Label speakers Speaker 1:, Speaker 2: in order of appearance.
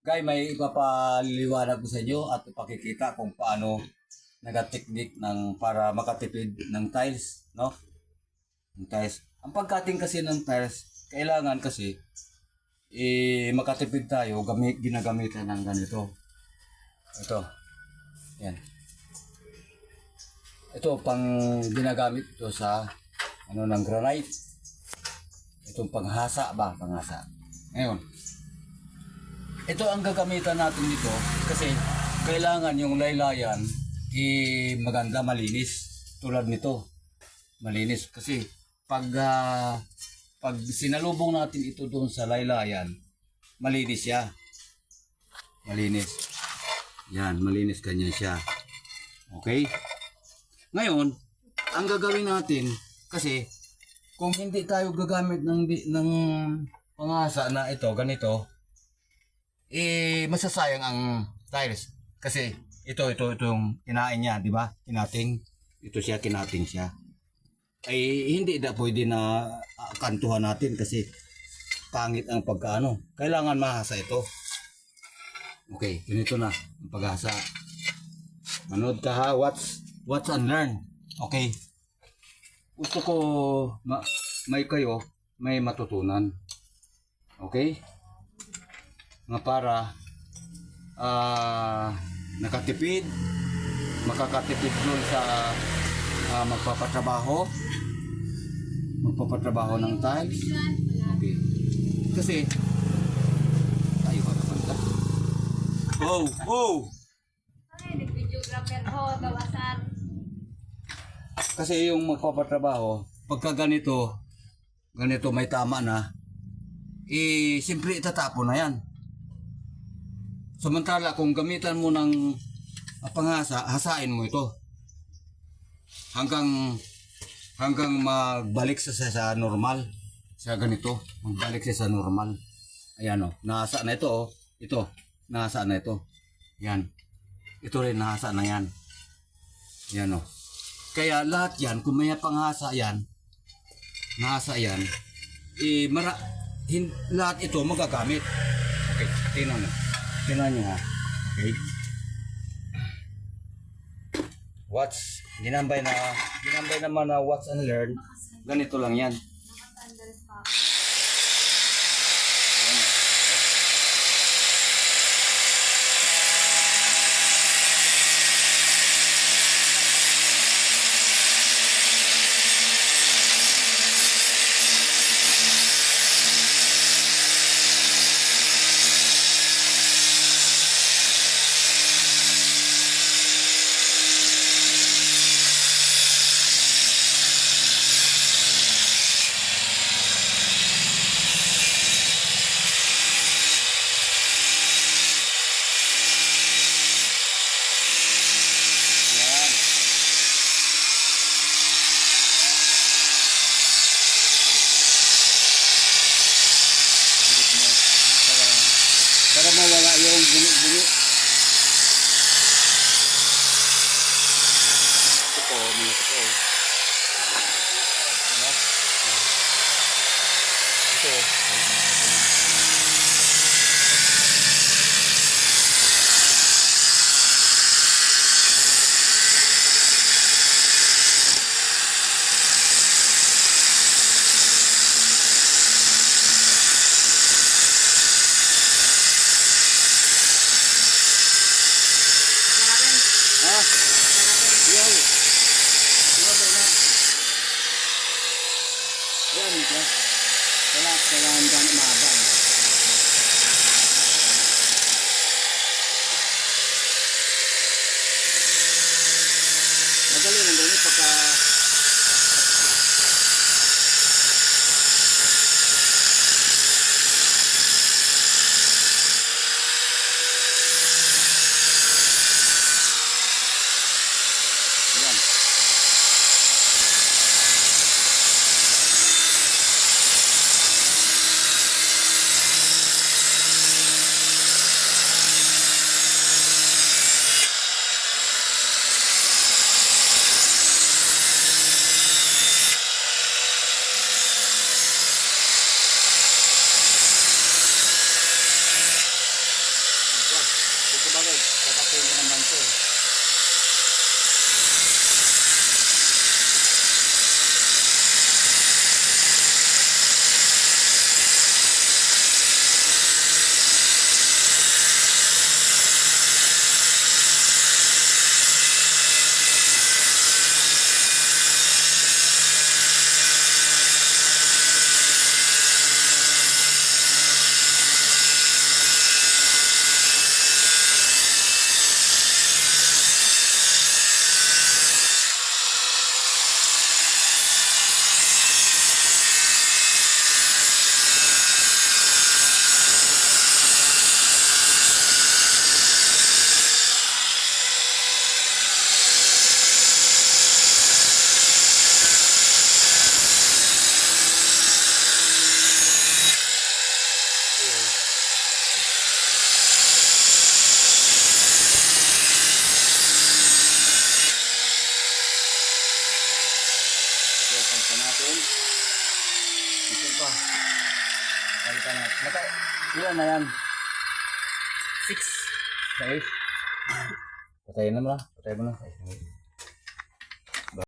Speaker 1: Guys, may ipapaliwanag ko sa inyo at ipakikita kung paano nagateknik ng para makatipid ng tiles, no? Ng tiles. Ang pagkating kasi ng tiles, kailangan kasi makatipid tayo, ginagamitan ng ganito. Ito. Yan. Ito pang ginagamit ito sa ng granite. Itong panghasa ba, panghasa. Ngayon, ito ang gagamitan natin dito kasi kailangan yung laylayan maganda, malinis. Tulad nito, malinis kasi pag sinalubong natin ito doon sa laylayan, malinis siya. Malinis. Yan, malinis kanya siya. Okay? Ngayon, ang gagawin natin kasi kung hindi tayo gagamit ng pangasa na ito, ganito, masasayang ang tiles. Kasi itong kinain niya, di ba? Kinating. Ito siya, kinating siya. Ay hindi na pwede na kantuhan natin kasi pangit ang pagkaano. Kailangan mahasa ito. Okay, ganito na ang paghasa. Manood ka ha, watch and learn. Okay. Gusto ko may kayo, may matutunan. Okay? Nga para nakatipid, makakatipid doon sa magpapatrabaho ng tiles. Okay. Kasi tayo ka naman ka.
Speaker 2: Videographer ho, gawasan.
Speaker 1: Kasi yung magpapatrabaho, pagka ganito may tama na, siyempre itatapon na yan. Samantala kung gamitan mo ng panghasa, hasain mo ito. Hanggang magbalik sa normal. Sa ganito, magbalik sa normal. Ayan o, nahasa na ito o. Ito, nahasa na ito. Yan. Ito rin, nahasa na yan. Yan o. Kaya lahat yan, kung may panghasa yan, nahasa yan, lahat ito magagamit. Okay, tingnan mo. Tingnan nyo ha. Okay. Ginambay naman na watch and learn. Ganito lang yan. Para mawala yung bunyi-bunyi. Ito, mga ito. Ito. natin. Ito pa. Palitan natin. Ilan na yan? 6. 6. Patayin na mo na. Patayin mo na.